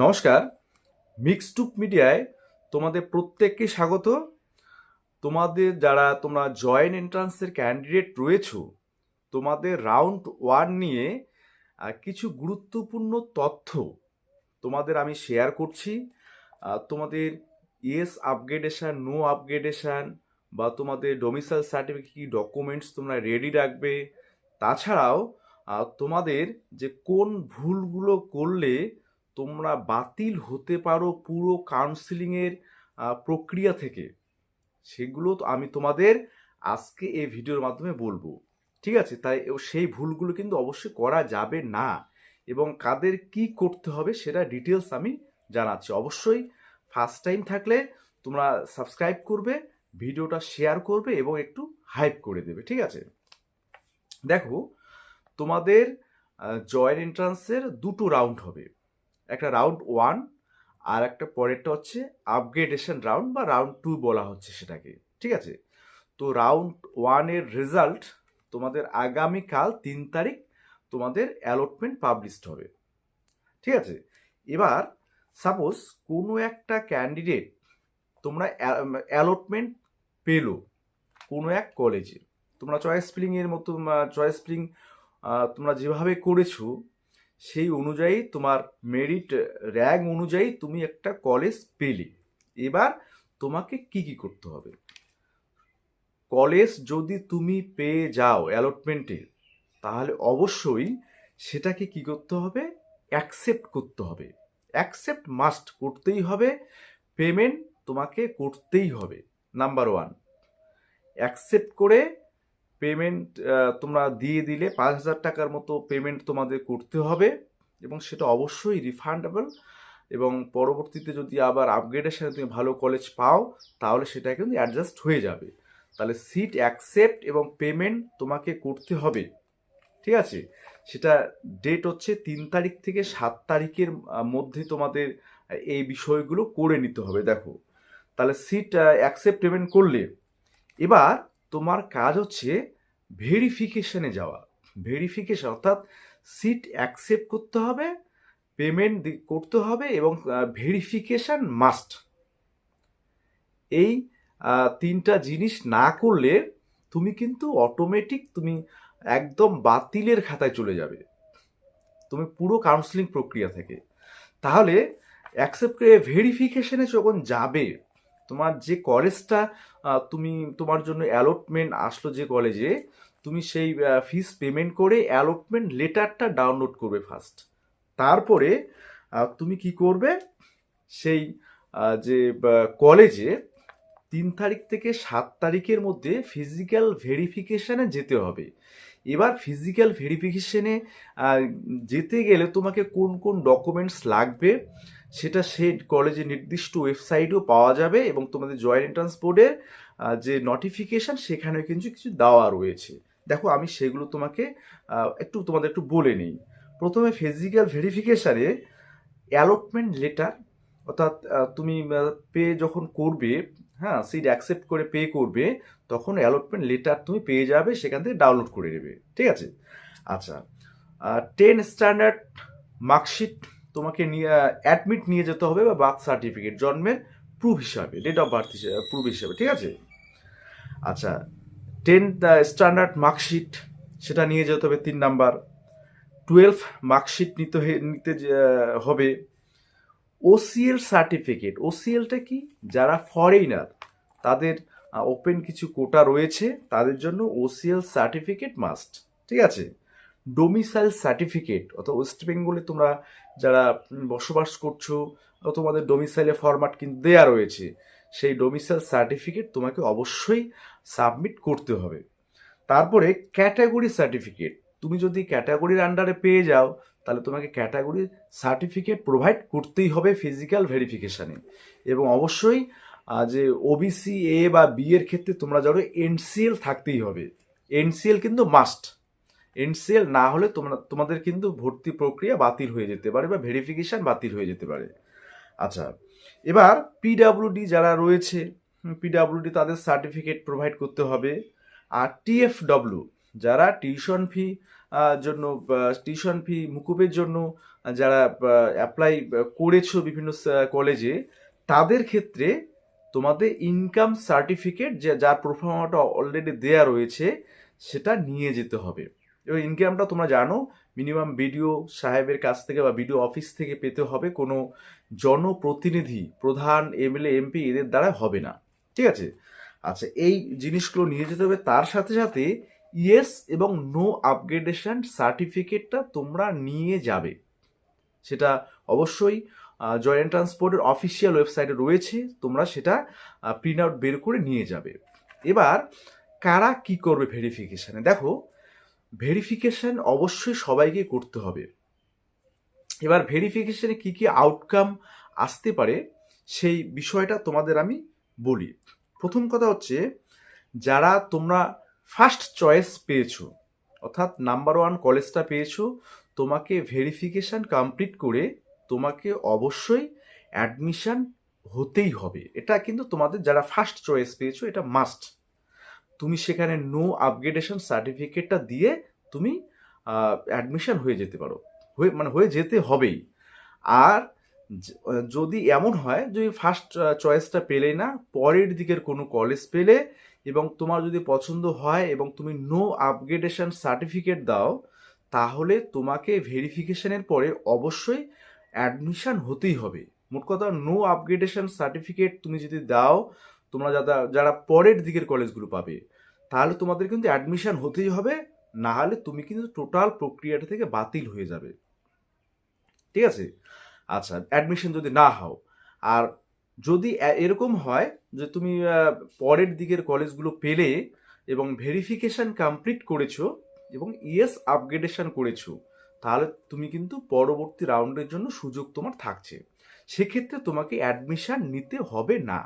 নমস্কার। মিক্সটুক মিডিয়ায় তোমাদের প্রত্যেককে স্বাগত। তোমরা জয়েন্ট এন্ট্রান্সের ক্যান্ডিডেট রয়েছো, তোমাদের রাউন্ড ওয়ান নিয়ে কিছু গুরুত্বপূর্ণ তথ্য তোমাদের আমি শেয়ার করছি। তোমাদের ইয়েস আপগ্রেডেশন, নো আপগ্রেডেশন বা তোমাদের ডোমিসাইল সার্টিফিকেট কি ডকুমেন্টস তোমরা রেডি রাখবে, তাছাড়াও তোমাদের যে কোন ভুলগুলো করলে তোমরা বাতিল হতে পারো পুরো কাউন্সিলিংয়ের প্রক্রিয়া থেকে, সেগুলো তো আমি তোমাদের আজকে এই ভিডিওর মাধ্যমে বলবো। ঠিক আছে? তাই সেই ভুলগুলো কিন্তু অবশ্যই করা যাবে না এবং কাদের কি করতে হবে সেটা ডিটেলস আমি জানাচ্ছি। অবশ্যই ফার্স্ট টাইম থাকলে তোমরা সাবস্ক্রাইব করবে, ভিডিওটা শেয়ার করবে এবং একটু হাইপ করে দেবে। ঠিক আছে? দেখো, তোমাদের জয়েন্ট এন্ট্রান্সের দুটো রাউন্ড হবে, একটা রাউন্ড ওয়ান আর একটা পরেরটা হচ্ছে আপগ্রেডেশন রাউন্ড বা রাউন্ড টু বলা হচ্ছে সেটাকে। ঠিক আছে? তো রাউন্ড ওয়ানের রেজাল্ট তোমাদের আগামীকাল 3 তারিখ তোমাদের অ্যালটমেন্ট পাবলিশড হবে। ঠিক আছে? এবার সাপোজ কোনো একটা ক্যান্ডিডেট তোমরা অ্যালটমেন্ট পেলো কোনো এক কলেজে, তোমরা চয়েস ফিলিংয়ের মতো চয়েস ফিলিং তোমরা যেভাবে করেছো সেই অনুযায়ী তোমার মেরিট র্যাঙ্ক অনুযায়ী তুমি একটা কলেজ পেলে। এবার তোমাকে কি কি করতে হবে? কলেজ যদি তুমি পেয়ে যাও অ্যালটমেন্টে, তাহলে অবশ্যই সেটাকে কি করতে হবে? অ্যাকসেপ্ট করতে হবে। অ্যাকসেপ্ট মাস্ট করতেই হবে, পেমেন্ট তোমাকে করতেই হবে। নাম্বার ওয়ান, অ্যাকসেপ্ট করে পেমেন্ট তোমরা দিয়ে দিলে 5,000 টাকার মতো পেমেন্ট তোমাদের করতে হবে এবং সেটা অবশ্যই রিফান্ডেবল। এবং পরবর্তীতে যদি আবার আপগ্রেডেশনে তুমি ভালো কলেজ পাও তাহলে সেটা কিন্তু অ্যাডজাস্ট হয়ে যাবে। তাহলে সিট অ্যাকসেপ্ট এবং পেমেন্ট তোমাকে করতে হবে। ঠিক আছে? সেটা ডেট হচ্ছে 3 তারিখ থেকে 7 তারিখের মধ্যে তোমাদের এই বিষয়গুলো করে নিতে হবে। দেখো, তাহলে সিট অ্যাকসেপ্ট পেমেন্ট করলে এবার তোমার কাজ হচ্ছে ভেরিফিকেশনে যাওয়া। ভেরিফিকেশন অর্থাৎ সিট অ্যাকসেপ্ট করতে হবে, পেমেন্ট করতে হবে এবং ভেরিফিকেশন মাস্ট। এই তিনটা জিনিস না করলে তুমি কিন্তু অটোমেটিক তুমি একদম বাতিলের খাতায় চলে যাবে, তুমি পুরো কাউন্সিলিং প্রক্রিয়া থেকে। তাহলে অ্যাকসেপ্ট করে ভেরিফিকেশনে যখন যাবে, তোমার যে কলেজটা তুমি তোমার জন্য অ্যালটমেন্ট আসলো যে কলেজে, তুমি সেই ফিস পেমেন্ট করে অ্যালটমেন্ট লেটারটা ডাউনলোড করবে ফার্স্ট। তারপরে তুমি কি করবে? সেই যে কলেজে 3 তারিখ থেকে 7 তারিখের মধ্যে ফিজিক্যাল ভেরিফিকেশানে যেতে হবে। এবার ফিজিক্যাল ভেরিফিকেশনে যেতে গেলে তোমাকে কোন কোন ডকুমেন্টস লাগবে সেটা সেই কলেজের নির্দিষ্ট ওয়েবসাইটেও পাওয়া যাবে এবং তোমাদের জয়েন্ট এন্ট্রান্স বোর্ডের যে নোটিফিকেশান সেখানেও কিন্তু কিছু দেওয়া রয়েছে। দেখো, আমি সেগুলো তোমাকে তোমাদের একটু বলে নিই। প্রথমে ফিজিক্যাল ভেরিফিকেশানে অ্যালটমেন্ট লেটার, অর্থাৎ তুমি পে যখন করবে, হ্যাঁ, সিট অ্যাকসেপ্ট করে পে করবে, তখন অ্যালটমেন্ট লেটার তুমি পেয়ে যাবে, সেখান থেকে ডাউনলোড করে নেবে। ঠিক আছে? আচ্ছা, 10 স্ট্যান্ডার্ড মার্কশিট তোমাকে নিয়ে অ্যাডমিট নিয়ে যেতে হবে বা বার্থ সার্টিফিকেট, জন্মের প্রুফ হিসাবে, ডেট অফ বার্থ প্রুফ হিসাবে। ঠিক আছে? আচ্ছা, 10 স্ট্যান্ডার্ড মার্কশিট সেটা নিয়ে যেতে হবে 3 নাম্বার। 12 মার্কশিট নিতে হবে। ওসিএল সার্টিফিকেট, ওসিএলটা কি? যারা ফরেইনার তাদের ওপেন কিছু কোটা রয়েছে, তাদের জন্য ওসিএল সার্টিফিকেট মাস্ট। ঠিক আছে? ডোমিসাইল সার্টিফিকেট, অর্থাৎ ওয়েস্ট বেঙ্গলে তোমরা যারা বসবাস করছো, তোমাদের ডোমিসাইলের ফরম্যাট কিন্তু দেয়া রয়েছে, সেই ডোমিসাইল সার্টিফিকেট তোমাকে অবশ্যই সাবমিট করতে হবে। তারপরে ক্যাটাগরি সার্টিফিকেট, তুমি যদি ক্যাটাগরির আন্ডারে পেয়ে যাও তাহলে তোমাকে ক্যাটাগরি সার্টিফিকেট প্রোভাইড করতেই হবে ফিজিক্যাল ভেরিফিকেশানে। এবং অবশ্যই যে ওবিসি এ বা বি এর ক্ষেত্রে তোমরা যারা এনসিএল থাকতেই হবে, এনসিএল কিন্তু মাস্ট। এনসিএল না হলে তোমাদের কিন্তু ভর্তি প্রক্রিয়া বাতিল হয়ে যেতে পারে বা ভেরিফিকেশান বাতিল হয়ে যেতে পারে। আচ্ছা, এবার পিডাব্লিউডি যারা রয়েছে, পিডাব্লিউডি তাদের সার্টিফিকেট প্রোভাইড করতে হবে। আর টিএফডব্লিউ যারা টিউশন ফি জন্য টিউশন ফি মুকুবের জন্য যারা অ্যাপ্লাই করেছো বিভিন্ন কলেজে, তাদের ক্ষেত্রে তোমাদের ইনকাম সার্টিফিকেট যার প্রোফার্মাটা অলরেডি দেয়া রয়েছে সেটা নিয়ে যেতে হবে। এবং ইনকামটা তোমরা জানো মিনিমাম বিডিও সাহেবের কাছ থেকে বা বিডিও অফিস থেকে পেতে হবে, কোনো জনপ্রতিনিধি, প্রধান, এমএলএ, এমপি এদের দ্বারা হবে না। ঠিক আছে? আচ্ছা, এই জিনিসগুলো নিয়ে যেতে হবে। তার সাথে সাথে ইয়েস এবং নো আপগ্রেডেশন সার্টিফিকেটটা তোমরা নিয়ে যাবে। সেটা অবশ্যই জয়েন্ট ট্রান্সপোর্টের অফিসিয়াল ওয়েবসাইটে রয়েছে, তোমরা সেটা প্রিন্ট আউট বের করে নিয়ে যাবে। এবার কারা কি করবে ভেরিফিকেশানে? দেখো, ভেরিফিকেশান অবশ্যই সবাইকে করতে হবে। এবার ভেরিফিকেশানে কি কি আউটকাম আসতে পারে সেই বিষয়টা তোমাদের আমি বলি। প্রথম কথা হচ্ছে, যারা তোমরা ফার্স্ট চয়েস পেয়েছো, অর্থাৎ নাম্বার 1 কলেজটা পেয়েছো, তোমাকে ভেরিফিকেশান কমপ্লিট করে তোমাকে অবশ্যই অ্যাডমিশান হতেই হবে। এটা কিন্তু তোমাদের যারা ফার্স্ট চয়েস পেয়েছো এটা মাস্ট। তুমি সেখানে নো আপগ্রেডেশন সার্টিফিকেটটা দিয়ে তুমি অ্যাডমিশন হয়ে যেতে পারো, হয়ে যেতে হবেই। আর যদি এমন হয় যদি ফার্স্ট চয়েসটা পেলেই না, পরের দিকের কোনো কলেজ পেলে এবং তোমার যদি পছন্দ হয় এবং তুমি নো আপগ্রেডেশন সার্টিফিকেট দাও, তাহলে তোমাকে ভেরিফিকেশনের পরে অবশ্যই অ্যাডমিশন হতেই হবে। মোট কথা, নো আপগ্রেডেশন সার্টিফিকেট তুমি যদি দাও, তোমরা যারা পরের দিকের কলেজগুলো পাবে, তাহলে তোমাদের কিন্তু অ্যাডমিশন হতেই হবে, না হলে তুমি কিন্তু টোটাল প্রক্রিয়াটা থেকে বাতিল হয়ে যাবে। ঠিক আছে? আচ্ছা, অ্যাডমিশন যদি না হও, আর যদি এরকম হয় যে তুমি পরের দিকের কলেজগুলো পেলে এবং ভেরিফিকেশান কমপ্লিট করেছো এবং ইয়েস আপগ্রেডেশন করেছো, তাহলে তুমি কিন্তু পরবর্তী রাউন্ডের জন্য সুযোগ তোমার থাকছে। সেক্ষেত্রে তোমাকে অ্যাডমিশান নিতে হবে না।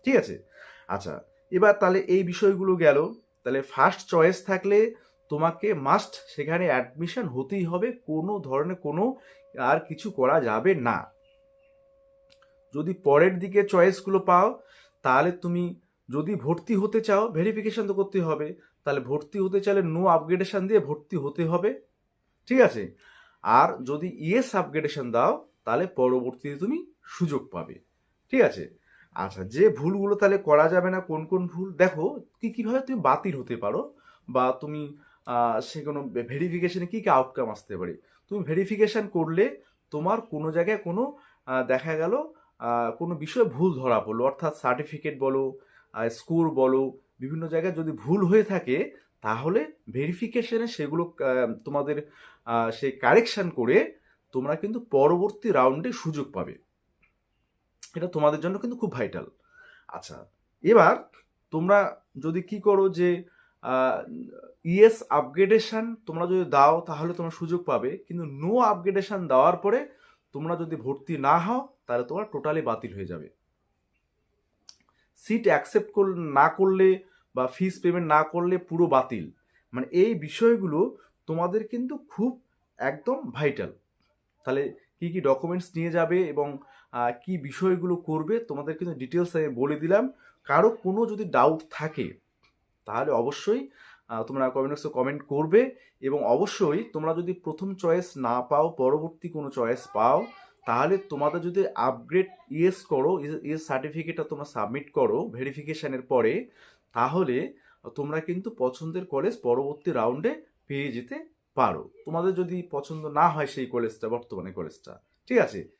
ঠিক আছে? আচ্ছা, এবার তাহলে এই বিষয়গুলো গেল। তাহলে ফার্স্ট চয়েস থাকলে তোমাকে মাস্ট সেখানে অ্যাডমিশন হতেই হবে, কোনো ধরনের কোনো আর কিছু করা যাবে না। যদি পরের দিকে চয়েসগুলো পাও, তাহলে তুমি যদি ভর্তি হতে চাও, ভেরিফিকেশন তো করতে হবে, তাহলে ভর্তি হতে চাইলে নো আপগ্রেডেশন দিয়ে ভর্তি হতে হবে। ঠিক আছে? আর যদি ইয়েস আপগ্রেডেশন দাও, তাহলে পরবর্তীতে তুমি সুযোগ পাবে। ঠিক আছে? আচ্ছা, যে ভুলগুলো তাহলে করা যাবে না, কোন কোন ভুল দেখো, কীভাবে তুমি বাতিল হতে পারো বা তুমি সে কোনো ভেরিফিকেশানে কী কী আউটকাম আসতে পারে। তুমি ভেরিফিকেশান করলে তোমার কোনো জায়গায় কোনো দেখা গেল কোনো বিষয়ে ভুল ধরা পড়লো, অর্থাৎ সার্টিফিকেট বলো, স্কোর বলো, বিভিন্ন জায়গায় যদি ভুল হয়ে থাকে, তাহলে ভেরিফিকেশানে সেগুলো তোমাদের সেই কারেকশান করে তোমরা কিন্তু পরবর্তী রাউন্ডে সুযোগ পাবে। এটা তোমাদের জন্য কিন্তু খুব ভাইটাল। আচ্ছা, এবার তোমরা যদি কি করো যে ইয়েস আপগ্রেডেশন তোমরা যদি দাও তাহলে তোমরা সুযোগ পাবে, কিন্তু নো আপগ্রেডেশন দেওয়ার পরে তোমরা যদি ভর্তি না হও, তাহলে তোমার টোটালি বাতিল হয়ে যাবে। সিট অ্যাকসেপ্ট না করলে বা ফিস পেমেন্ট না করলে পুরো বাতিল। মানে এই বিষয়গুলো তোমাদের কিন্তু খুব একদম ভাইটাল। তাহলে কি কি ডকুমেন্টস নিয়ে যাবে এবং কি বিষয়গুলো করবে তোমাদের কিন্তু ডিটেলস আমি বলে দিলাম। কারো কোনো যদি ডাউট থাকে তাহলে অবশ্যই তোমরা কমেন্ট বক্সে কমেন্ট করবে, এবং অবশ্যই তোমরা যদি প্রথম চয়েস না পাও, পরবর্তী কোনো চয়েস পাও, তাহলে তোমাদের যদি আপগ্রেড ইয়েস করো, ইয়েস সার্টিফিকেটটা তোমরা সাবমিট করো ভেরিফিকেশানের পরে, তাহলে তোমরা কিন্তু পছন্দের কলেজ পরবর্তী রাউন্ডে পেয়ে যেতে পারো, তোমাদের যদি পছন্দ না হয় সেই কলেজটা, বর্তমানে কলেজটা। ঠিক আছে?